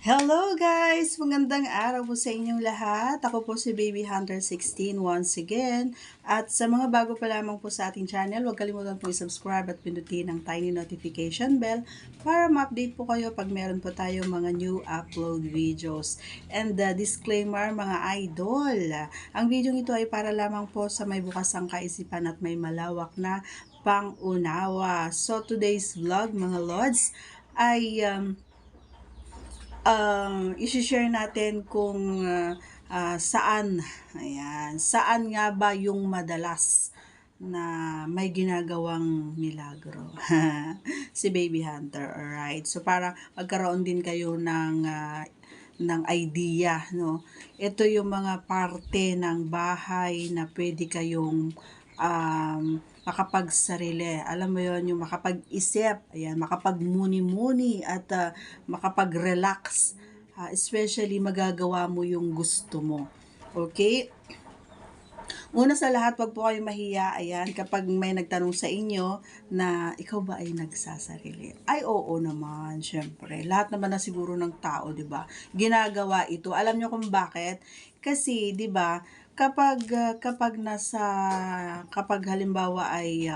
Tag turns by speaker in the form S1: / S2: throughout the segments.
S1: Hello guys! Magandang araw po sa inyong lahat. Ako po si Baby Hunter 16 once again. At sa mga bago pa lamang po sa ating channel, huwag kalimutan po i-subscribe at pindutin ang tiny notification bell para ma-update po kayo pag meron po tayo mga new upload videos. And disclaimer mga idol, ang video ito ay para lamang po sa may bukasang kaisipan at may malawak na pangunawa. So today's vlog mga lods ay isi-share natin kung saan nga ba yung madalas na may ginagawang milagro. Si Baby Hunter, alright? So, para magkaroon din kayo ng idea, no? Ito yung mga parte ng bahay na pwede kayong makapagsarili. Alam mo yon, yung makapag-isip, ayan, makapagmuni-muni at makapag-relax. Especially magagawa mo yung gusto mo. Okay? Una sa lahat, wag po kayo mahiya, ayan, kapag may nagtanong sa inyo na ikaw ba ay nagsasarili? Ay, oo naman, syempre. Lahat naman na siguro ng tao, di ba? Ginagawa ito. Alam nyo kung bakit? Kasi, di ba, kapag halimbawa ay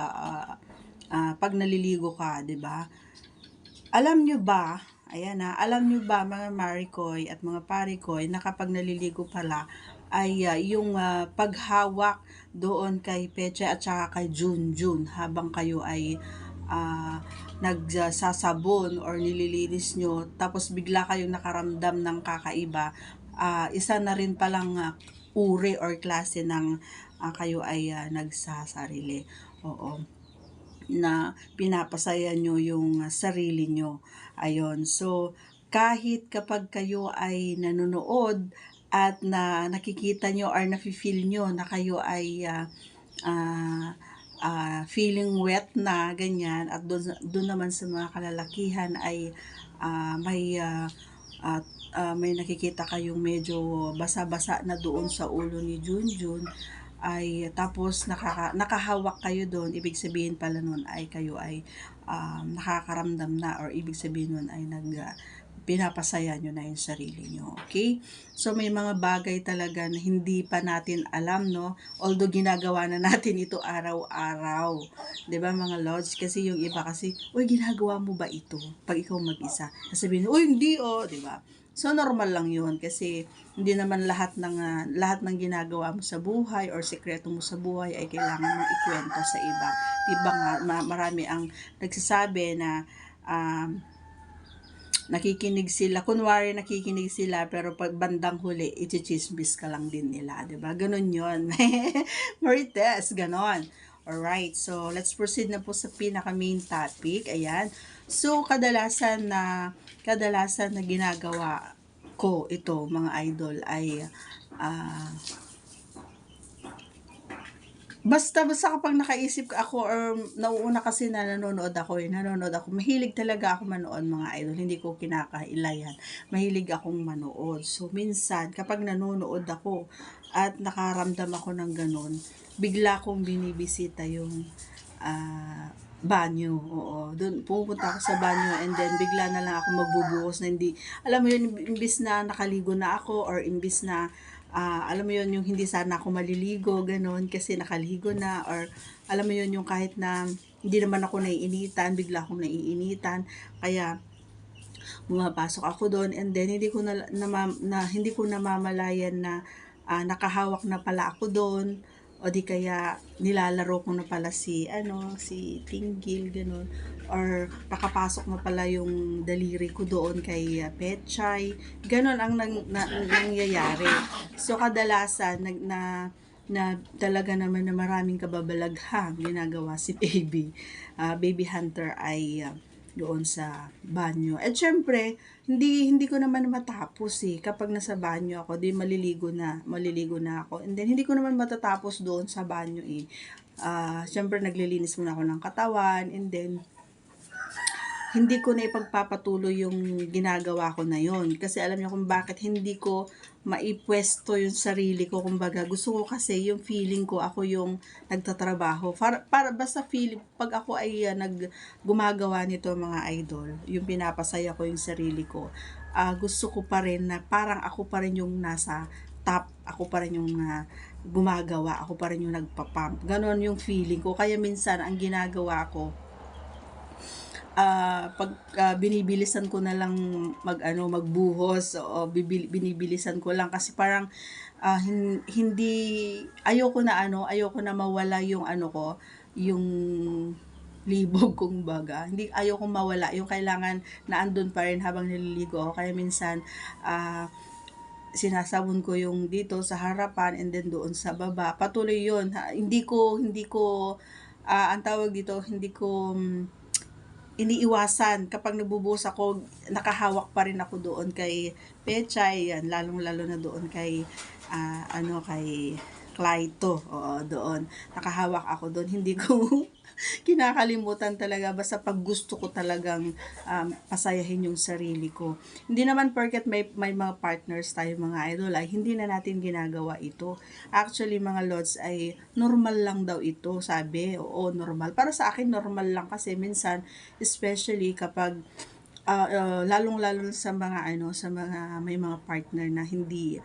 S1: pag naliligo ka, di ba? Alam nyo ba, alam nyo ba mga Marikoy at mga Parikoy na kapag naliligo pala ay yung paghawak doon kay Peche at saka kay Junjun habang kayo ay nagsasabon or nililinis nyo tapos bigla kayong nakaramdam ng kakaiba, isa na rin palang uri or klase ng kayo ay nagsasarili. Oo, na pinapasaya nyo yung sarili nyo. Ayun. So, kahit kapag kayo ay nanonood at na nakikita nyo or nafe-feel nyo na kayo ay feeling wet na ganyan at doon naman sa mga kalalakihan ay may nakikita kayong medyo basa-basa na doon sa ulo ni Junjun ay tapos nakahawak kayo doon, ibig sabihin pala nun ay kayo ay nakakaramdam na or ibig sabihin nun ay pinapasaya nyo na yung sarili nyo. Okay? So, may mga bagay talaga na hindi pa natin alam, no? Although, ginagawa na natin ito araw-araw. 'Di ba mga lods? Kasi yung iba kasi, uy, ginagawa mo ba ito? Pag ikaw mag-isa. Sabihin, uy, hindi, oh. 'Di ba? So, normal lang yun kasi hindi naman lahat ng ginagawa mo sa buhay or sekreto mo sa buhay ay kailangan mong ikwento sa iba. Diba nga, marami ang nagsasabi na nakikinig sila, kunwari nakikinig sila, pero pag bandang huli, ichichismis ka lang din nila, diba? Ganon yun. Marites, ganon. Alright, so let's proceed na po sa pinaka main topic. Ayan. So, kadalasan na ginagawa ko ito, mga idol, ay Basta kapag nakaisip ako or nauuna kasi na nanonood ako, mahilig talaga ako manood mga idol, hindi ko kinakailayan, mahilig akong manood. So minsan kapag nanonood ako at nakaramdam ako ng ganun, bigla kong binibisita yung banyo. Oo, doon pupunta ako sa banyo and then bigla na lang ako magbubuhos na hindi, alam mo yun, imbis na nakaligo na ako or imbis na alam mo yun, yung hindi sana ako maliligo, ganun, kasi nakaligo na, or alam mo yun, yung kahit na hindi naman ako naiinitan, bigla akong naiinitan, kaya pumapasok ako doon and then hindi ko hindi ko namamalayan na nakahawak na pala ako doon, o di kaya nilalaro ko na pala si Tinggil, ganun, or nakapasok na pala yung daliri ko doon kay Petchay, ganun ang nangyayari. So kadalasan na talaga naman na maraming kababalaghang ginagawa si Baby Hunter ay doon sa banyo. At syempre, hindi ko naman matapos kapag nasa banyo ako, di maliligo na ako. And then, hindi ko naman matatapos doon sa banyo syempre, naglilinis muna ako ng katawan. And then, hindi ko na ipagpapatuloy yung ginagawa ko na yun. Kasi alam niyo kung bakit hindi ko maipwesto yung sarili ko. Kumbaga, gusto ko kasi yung feeling ko, ako yung nagtatrabaho. Para basta feeling, pag ako ay gumagawa nito mga idol, yung pinapasaya ko yung sarili ko, gusto ko pa rin na parang ako pa rin yung nasa top, ako pa rin yung gumagawa, ako pa rin yung nagpapump. Ganon yung feeling ko. Kaya minsan, ang ginagawa ko, pag binibilisan ko na lang magbuhos o binibilisan ko lang kasi parang hindi ayoko na mawala yung ko, yung libog kung baga. Hindi ayoko mawala yung kailangan na andun pa rin habang nililigo ako. Kaya minsan sinasabon ko yung dito sa harapan and then doon sa baba. Patuloy yun. Hindi ko ang tawag dito, hindi ko iniiwasan kapag nagbubuhos ako, nakahawak pa rin ako doon kay Pechay, yan, lalong-lalo na doon kay kay Clyto, oo, doon. Nakahawak ako doon, hindi ko kinakalimutan talaga basta pag gusto ko talagang pasayahin yung sarili ko. Hindi naman porket may mga partners tayo mga idol ay hindi na natin ginagawa ito. Actually mga lods ay normal lang daw ito, sabi. Oo, normal. Para sa akin normal lang kasi minsan especially kapag lalong-lalo sa mga sa mga may mga partner na hindi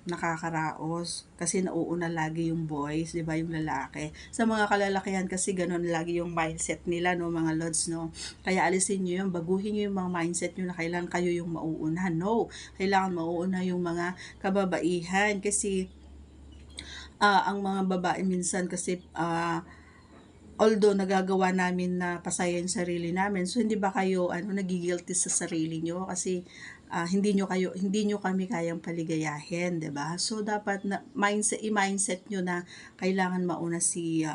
S1: nakakaraos kasi nauuna lagi yung boys, 'di ba, yung lalaki. Sa mga kalalakihan kasi ganun lagi yung mindset nila no mga lods no. Kaya alisin niyo yung baguhin niyo yung mga mindset niyo na kailangan kayo yung mauuna. No, kailangan mauuna yung mga kababaihan kasi ang mga babae minsan kasi although nagagawa namin na pasaya yung sarili namin, so hindi ba kayo nagigilty sa sarili nyo kasi hindi nyo kami kayang paligayahin, 'di ba? So dapat na i-mindset nyo na kailangan mauna si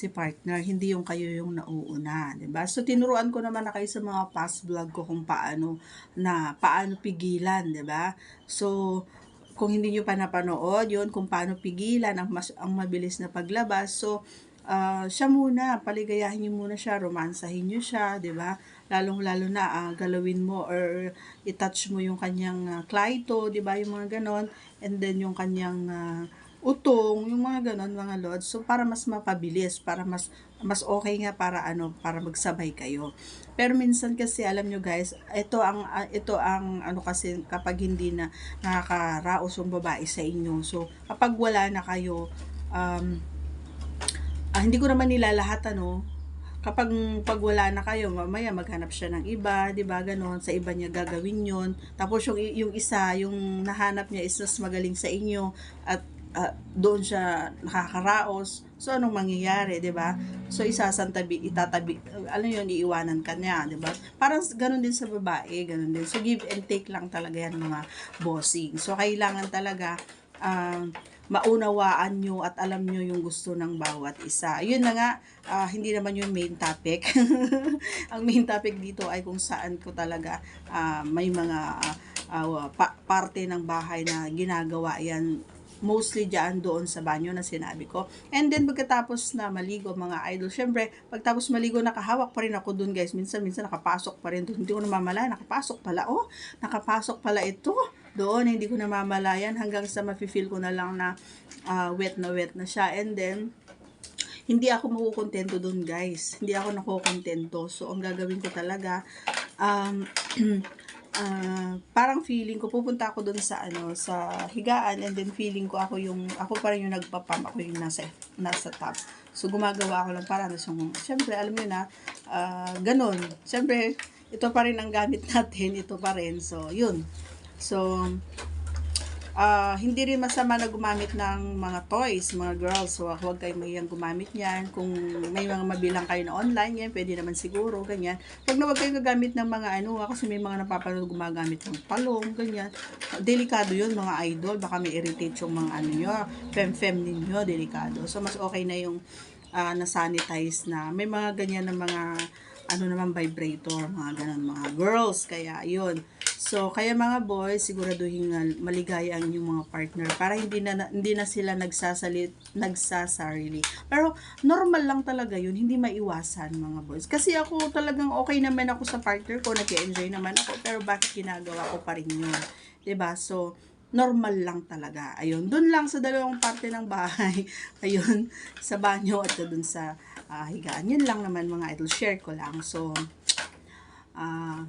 S1: partner, hindi yung kayo yung nauuna, 'di ba? So tinuruan ko naman na kayo sa mga past vlog ko kung paano pigilan, 'di ba? So kung hindi nyo pa napanood yun, kung paano pigilan ang mabilis na paglabas, so siya muna, paligayahin niyo muna siya, romansahin niyo siya, 'di ba? Lalong-lalo na galawin mo or i-touch mo yung kanyang Clyto, 'di ba? Yung mga ganon, and then yung kanyang utong, yung mga ganon mga lods. So para mas mapabilis, para mas okay nga para magsabay kayo. Pero minsan kasi alam nyo guys, ito ang kasi kapag hindi na nakakaraos yung babae sa inyo. So kapag wala na kayo hindi ko naman nilalahat kapag pag wala na kayo, mamaya maghanap siya ng iba, 'di ba? Ganon, sa iba niya gagawin 'yon. Tapos yung isa, yung nahanap niya is mas magaling sa inyo at doon siya nakakaraos. So anong mangyayari, 'di ba? So itatabi, iiwanan ka niya, 'di ba? Parang ganon din sa babae, ganon din. So give and take lang talaga yan mga bossing. So kailangan talaga maunawaan nyo at alam nyo yung gusto ng bawat isa. Yun na nga, hindi naman yung main topic. Ang main topic dito ay kung saan ko talaga may mga parte ng bahay na ginagawa yan. Mostly dyan doon sa banyo na sinabi ko. And then pagkatapos na maligo mga idol, syempre pagtapos maligo nakahawak pa rin ako doon guys. Minsan nakapasok pa rin doon. Hindi ko namamalayan, nakapasok pala ito doon, hindi ko namamalayan hanggang sa mafe-feel ko na lang na wet na siya. And then hindi ako makukontento doon guys, hindi ako nakukontento. So ang gagawin ko talaga parang feeling ko pupunta ako doon sa sa higaan, and then feeling ko ako pa rin yung nagpapam, ako yung nasa top. So gumagawa ako lang para syempre alam niyo na ganun. Syempre ito pa rin ang gamit natin, ito pa rin. So yun. So hindi rin masama na gumamit ng mga toys, mga girls. So, huwag kayo mahiyang gumamit niyan. Kung may mga mabilang kayo na online, yan, pwede naman siguro, ganyan. Huwag kayo gagamit ng mga kasi may mga napapanood gumagamit ng palong, ganyan. Delikado yun, mga idol. Baka may irritate yung mga nyo, fem ninyo, delikado. So, mas okay na yung na-sanitize na. May mga ganyan na mga naman vibrator, mga ganun, mga girls. Kaya, yun. So, kaya mga boys, siguraduhin nga maligaya ang inyong mga partner para hindi na sila nagsasarili. Pero normal lang talaga 'yun, hindi maiwasan mga boys. Kasi ako talagang okay naman ako sa partner ko, nag-enjoy naman ako, pero bakit ginagawa ko pa rin 'yun? 'Di ba? So, normal lang talaga. Ayun, dun lang sa dalawang parte ng bahay. Ayun, sa banyo at dun sa higaan. Yun lang naman mga idol, share ko lang. So, ah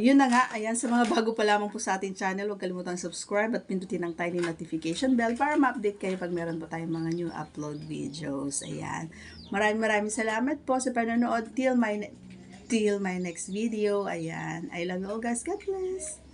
S1: yun na nga, ayan, sa mga bago pa lamang po sa ating channel, huwag kalimutang subscribe at pindutin ang tiny notification bell para ma-update kayo pag meron pa tayong mga new upload videos. Ayan. Maraming salamat po sa panonood. Till my next video. Ayan. I love you all guys. God bless.